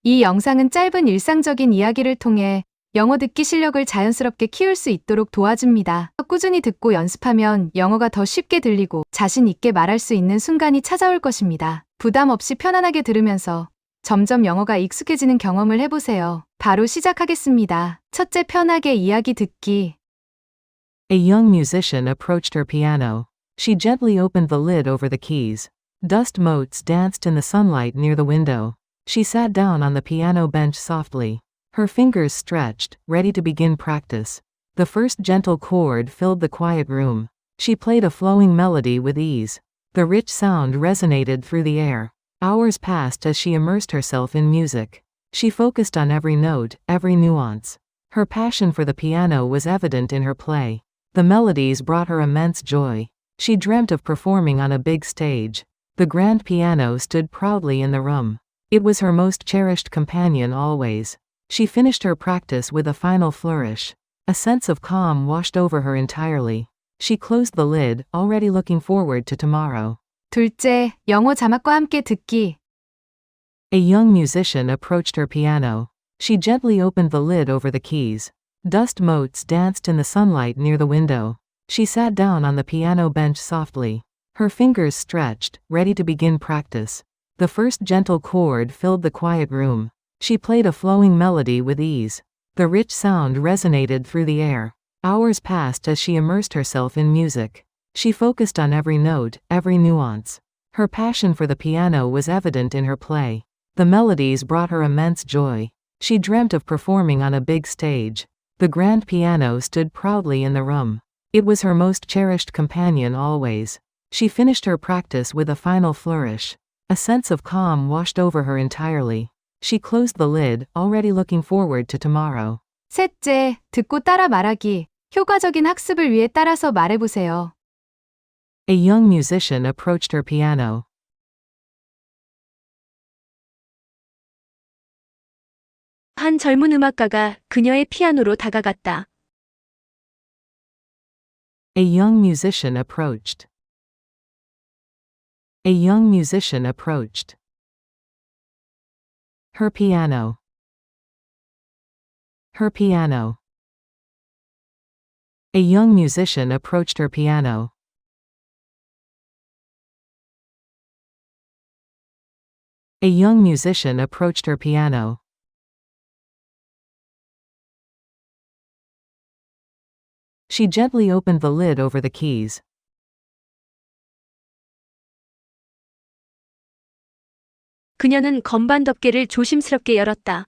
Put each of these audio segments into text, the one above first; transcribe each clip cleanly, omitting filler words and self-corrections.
이 영상은 짧은 일상적인 이야기를 통해 영어 듣기 실력을 자연스럽게 키울 수 있도록 도와줍니다. 꾸준히 듣고 연습하면 영어가 더 쉽게 들리고 자신 있게 말할 수 있는 순간이 찾아올 것입니다. 부담 없이 편안하게 들으면서 점점 영어가 익숙해지는 경험을 해보세요. 바로 시작하겠습니다. 첫째, 편하게 이야기 듣기. A young musician approached her piano. She gently opened the lid over the keys. Dust motes danced in the sunlight near the window. She sat down on the piano bench softly. Her fingers stretched, ready to begin practice. The first gentle chord filled the quiet room. She played a flowing melody with ease. The rich sound resonated through the air. Hours passed as she immersed herself in music. She focused on every note, every nuance. Her passion for the piano was evident in her play. The melodies brought her immense joy. She dreamt of performing on a big stage. The grand piano stood proudly in the room. It was her most cherished companion always. She finished her practice with a final flourish. A sense of calm washed over her entirely. She closed the lid, already looking forward to tomorrow. 둘째, 영어 자막과 함께 듣기. A young musician approached her piano. She gently opened the lid over the keys. Dust motes danced in the sunlight near the window. She sat down on the piano bench softly. Her fingers stretched, ready to begin practice. The first gentle chord filled the quiet room. She played a flowing melody with ease. The rich sound resonated through the air. Hours passed as she immersed herself in music. She focused on every note, every nuance. Her passion for the piano was evident in her play. The melodies brought her immense joy. She dreamt of performing on a big stage. The grand piano stood proudly in the room. It was her most cherished companion always. She finished her practice with a final flourish. A sense of calm washed over her entirely. She closed the lid, already looking forward to tomorrow. 셋째, 듣고 따라 말하기. 효과적인 학습을 위해 따라서 말해보세요. A young musician approached her piano. 한 젊은 음악가가 그녀의 피아노로 다가갔다. A young musician approached. A young musician approached her piano. Her piano. A young musician approached her piano. A young musician approached her piano. She gently opened the lid over the keys. 그녀는 건반 덮개를 조심스럽게 열었다.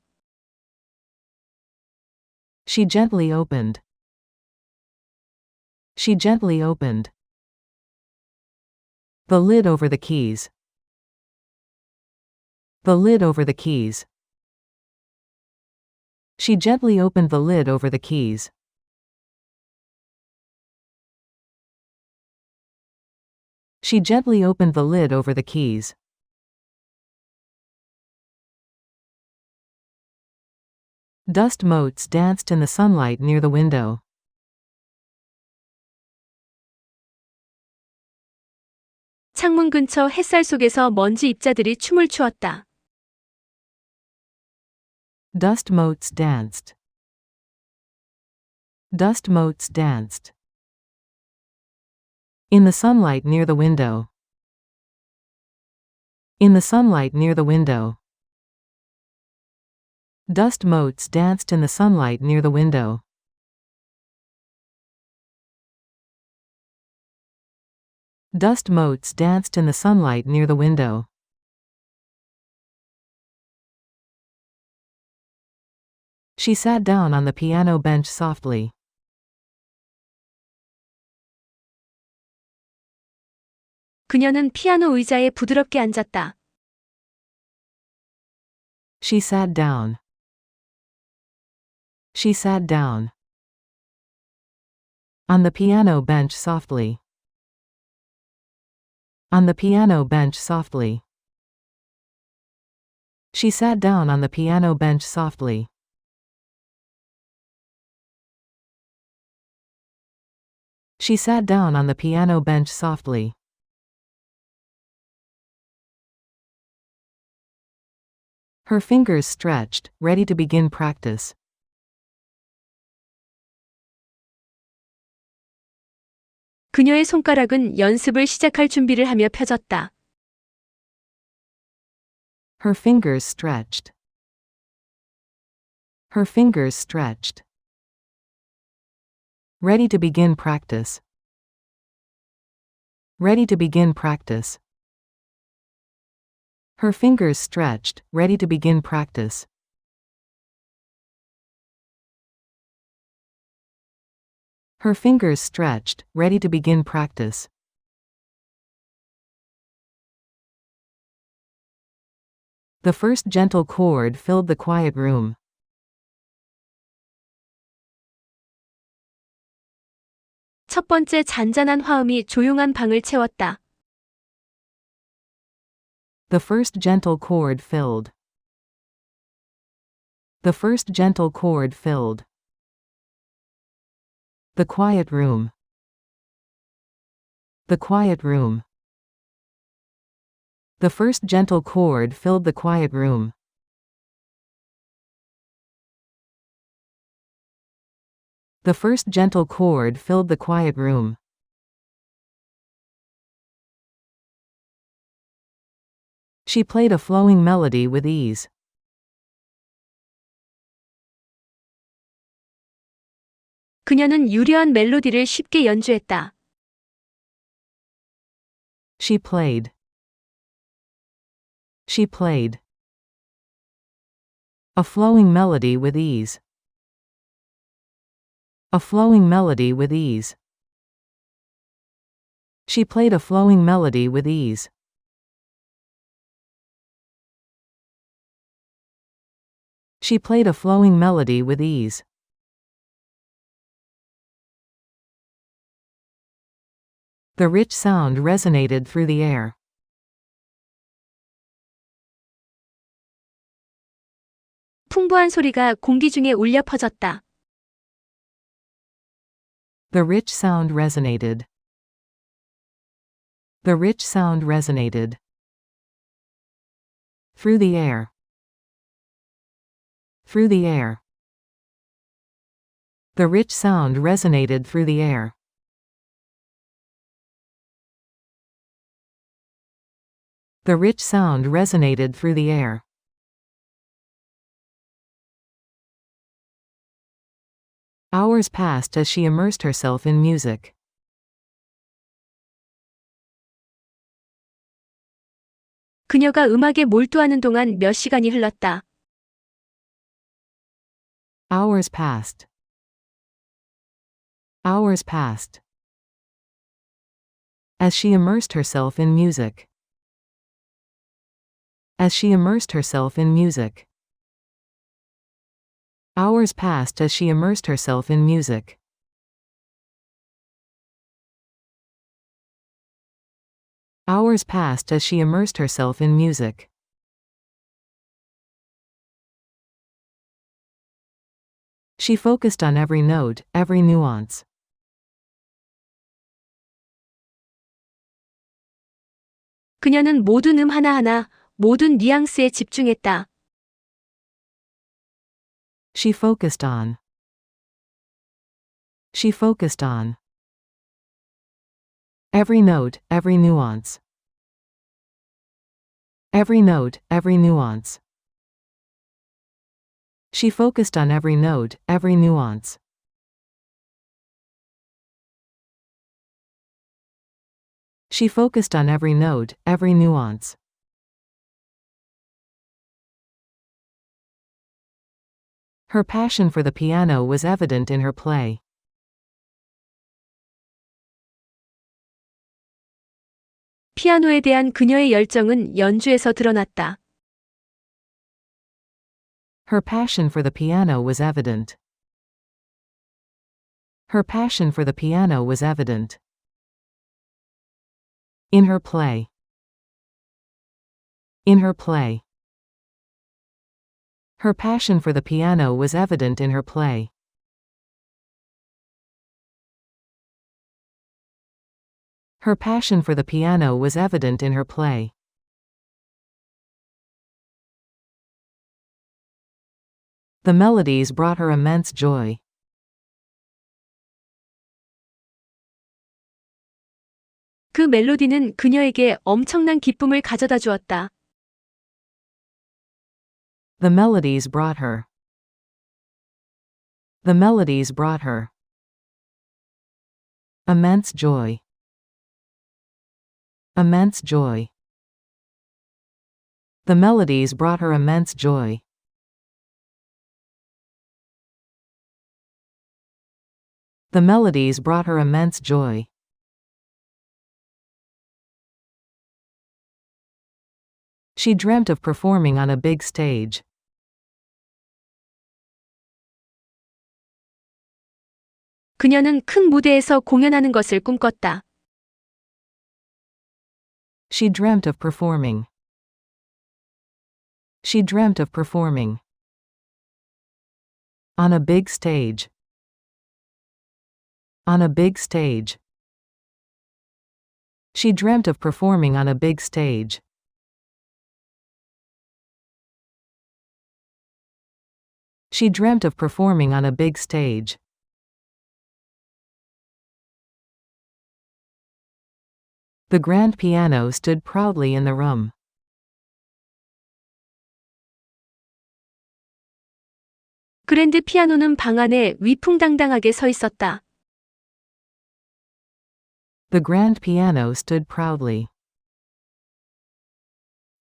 She gently opened. She gently opened the lid over the keys. The lid over the keys. She gently opened the lid over the keys. She gently opened the lid over the keys. Dust motes danced in the sunlight near the window. 창문 근처 햇살 속에서 먼지 입자들이 춤을 추었다. Dust motes danced. Dust motes danced in the sunlight near the window. In the sunlight near the window. Dust motes danced in the sunlight near the window. Dust motes danced in the sunlight near the window. She sat down on the piano bench softly. 그녀는 피아노 의자에 부드럽게 앉았다. She sat down. She sat down on the piano bench softly. On the piano bench softly. She sat down on the piano bench softly. She sat down on the piano bench softly. Her fingers stretched, ready to begin practice. 그녀의 손가락은 연습을 시작할 준비를 하며 펴졌다. Her fingers stretched. Her fingers stretched. Ready to begin practice. Ready to begin practice. Her fingers stretched, ready to begin practice. Her fingers stretched, ready to begin practice. The first gentle chord filled the quiet room. 첫 번째 잔잔한 화음이 조용한 방을 채웠다. The first gentle chord filled. The first gentle chord filled. The quiet room. The quiet room. The first gentle chord filled the quiet room. The first gentle chord filled the quiet room. She played a flowing melody with ease. 그녀는 유려한 멜로디를 쉽게 연주했다. She played. She played. A flowing melody with ease. A flowing melody with ease. She played a flowing melody with ease. She played a flowing melody with ease. The rich sound resonated through the air. 풍부한 소리가 공기 중에 울려 퍼졌다. The rich sound resonated. The rich sound resonated. Through the air. Through the air. The rich sound resonated through the air. The rich sound resonated through the air. Hours passed as she immersed herself in music. 그녀가 음악에 몰두하는 동안 몇 시간이 흘렀다. Hours passed. Hours passed. As she immersed herself in music. As she immersed herself in music. Hours passed as she immersed herself in music. Hours passed as she immersed herself in music. She focused on every note, every nuance. 그녀는 모든 하나하나, 모든 뉘앙스에 집중했다. She focused on. She focused on. Every note, every nuance. Every note, every nuance. She focused on every note, every nuance. She focused on every note, every nuance. Her passion for the piano was evident in her play. 피아노에 대한 그녀의 열정은 연주에서 드러났다. Her passion for the piano was evident. Her passion for the piano was evident. In her play. In her play. Her passion for the piano was evident in her play. Her passion for the piano was evident in her play. The melodies brought her immense joy. 그 멜로디는 그녀에게 엄청난 기쁨을 가져다 주었다. The melodies brought her. The melodies brought her immense joy. Immense joy. The melodies brought her immense joy. The melodies brought her immense joy. She dreamt of performing on a big stage. 그녀는 큰 무대에서 공연하는 것을 꿈꿨다. She dreamt of performing. She dreamt of performing on a big stage. On a big stage. She dreamt of performing on a big stage. She dreamt of performing on a big stage. The grand piano stood proudly in the room. 그랜드 피아노는 방 안에 위풍당당하게 서 있었다. The grand piano stood proudly.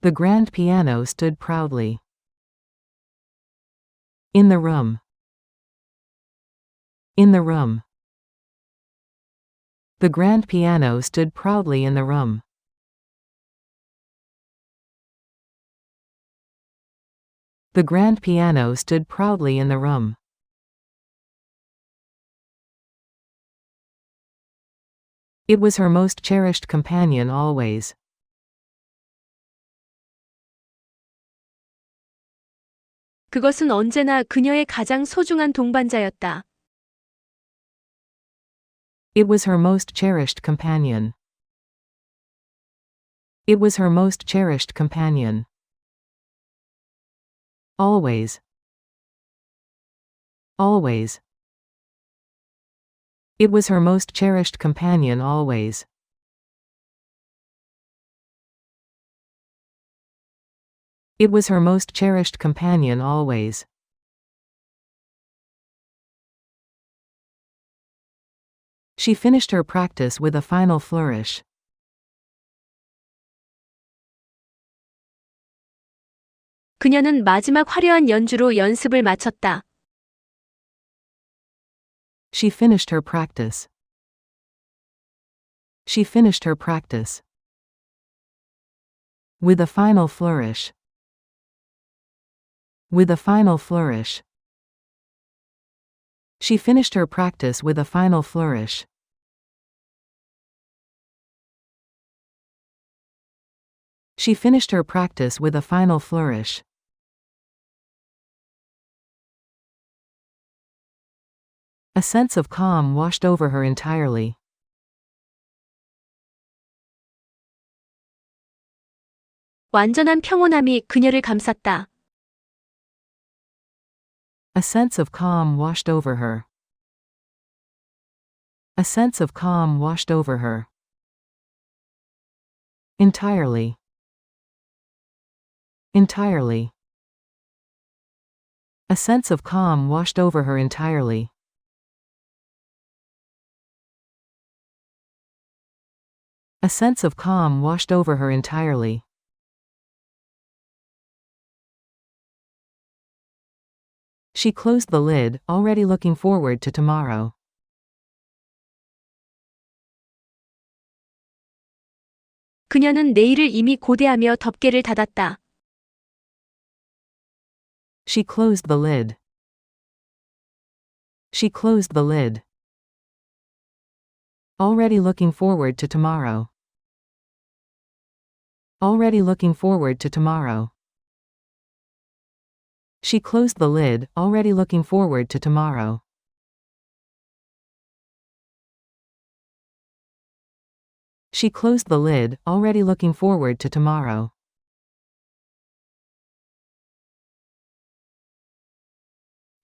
The grand piano stood proudly in the room. In the room. The grand piano stood proudly in the room. The grand piano stood proudly in the room. It was her most cherished companion always. 그것은 언제나 그녀의 가장 소중한 동반자였다. It was her most cherished companion. It was her most cherished companion. Always. Always. It was her most cherished companion always. It was her most cherished companion always. She finished her practice with a final flourish. 그녀는 마지막 화려한 연주로 연습을 마쳤다. She finished her practice. She finished her practice with a final flourish. With a final flourish. She finished her practice with a final flourish. She finished her practice with a final flourish. A sense of calm washed over her entirely. 완전한 평온함이 그녀를 감쌌다. A sense of calm washed over her. A sense of calm washed over her. Entirely. Entirely. A sense of calm washed over her entirely. A sense of calm washed over her entirely. She closed the lid, already looking forward to tomorrow. 그녀는 내일을 이미 고대하며 덮개를 닫았다. She closed the lid. She closed the lid. Already looking forward to tomorrow. Already looking forward to tomorrow. She closed the lid, already looking forward to tomorrow. She closed the lid, already looking forward to tomorrow.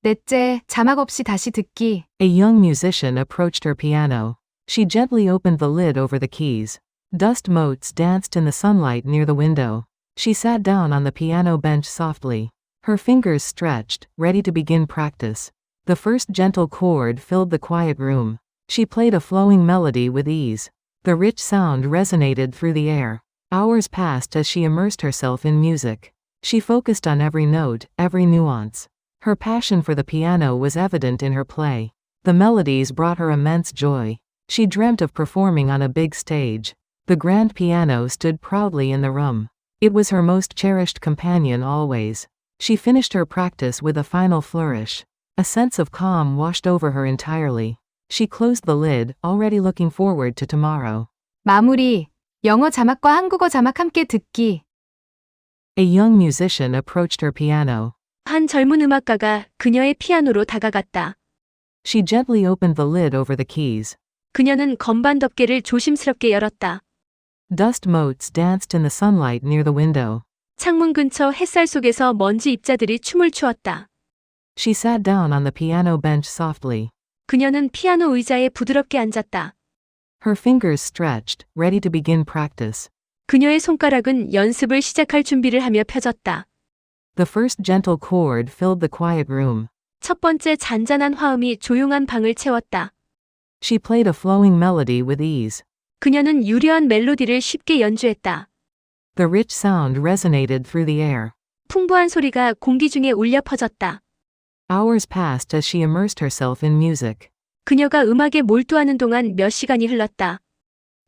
넷째, 자막 없이 다시 듣기. A young musician approached her piano. She gently opened the lid over the keys. Dust motes danced in the sunlight near the window. She sat down on the piano bench softly. Her fingers stretched, ready to begin practice. The first gentle chord filled the quiet room. She played a flowing melody with ease. The rich sound resonated through the air. Hours passed as she immersed herself in music. She focused on every note, every nuance. Her passion for the piano was evident in her play. The melodies brought her immense joy. She dreamt of performing on a big stage. The grand piano stood proudly in the room. It was her most cherished companion always. She finished her practice with a final flourish. A sense of calm washed over her entirely. She closed the lid, already looking forward to tomorrow. 마무리. 영어 자막과 한국어 자막 함께 듣기. A young musician approached her piano. 한 젊은 음악가가 그녀의 피아노로 다가갔다. She gently opened the lid over the keys. 그녀는 건반 덮개를 조심스럽게 열었다. Dust motes danced in the sunlight near the window. 창문 근처 햇살 속에서 먼지 입자들이 춤을 추었다. She sat down on the piano bench softly. 그녀는 피아노 의자에 부드럽게 앉았다. Her fingers stretched, ready to begin practice. 그녀의 손가락은 연습을 시작할 준비를 하며 펴졌다. The first gentle chord filled the quiet room. 첫 번째 잔잔한 화음이 조용한 방을 채웠다. She played a flowing melody with ease. 그녀는 유려한 멜로디를 쉽게 연주했다. The rich sound resonated through the air. 풍부한 소리가 공기 중에 울려 퍼졌다. Hours passed as she immersed herself in music. 그녀가 음악에 몰두하는 동안 몇 시간이 흘렀다.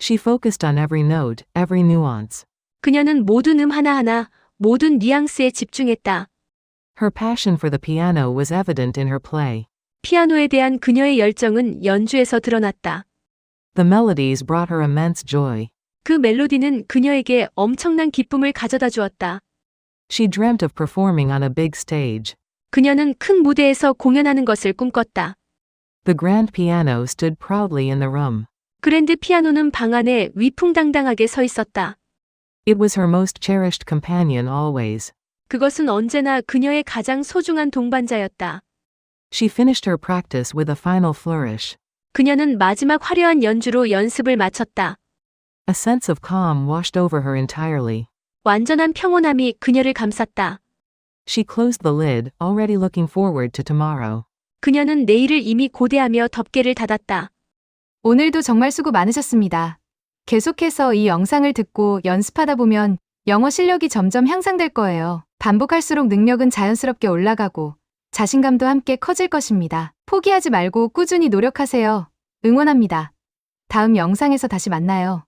She focused on every note, every nuance. 그녀는 모든 하나하나, 모든 뉘앙스에 집중했다. Her passion for the piano was evident in her play. 피아노에 대한 그녀의 열정은 연주에서 드러났다. The melodies brought her immense joy. 그 멜로디는 그녀에게 엄청난 기쁨을 가져다 주었다. She dreamt of performing on a big stage. 그녀는 큰 무대에서 공연하는 것을 꿈꿨다. The grand piano stood proudly in the room. 그랜드 피아노는 방 안에 위풍당당하게 서 있었다. It was her most cherished companion always. 그것은 언제나 그녀의 가장 소중한 동반자였다. She finished her practice with a final flourish. 그녀는 마지막 화려한 연주로 연습을 마쳤다. A sense of calm washed over her entirely. 완전한 평온함이 그녀를 감쌌다. She closed the lid, already looking forward to tomorrow. 그녀는 내일을 이미 고대하며 덮개를 닫았다. 오늘도 정말 수고 많으셨습니다. 계속해서 이 영상을 듣고 연습하다 보면 영어 실력이 점점 향상될 거예요. 반복할수록 능력은 자연스럽게 올라가고 자신감도 함께 커질 것입니다. 포기하지 말고 꾸준히 노력하세요. 응원합니다. 다음 영상에서 다시 만나요.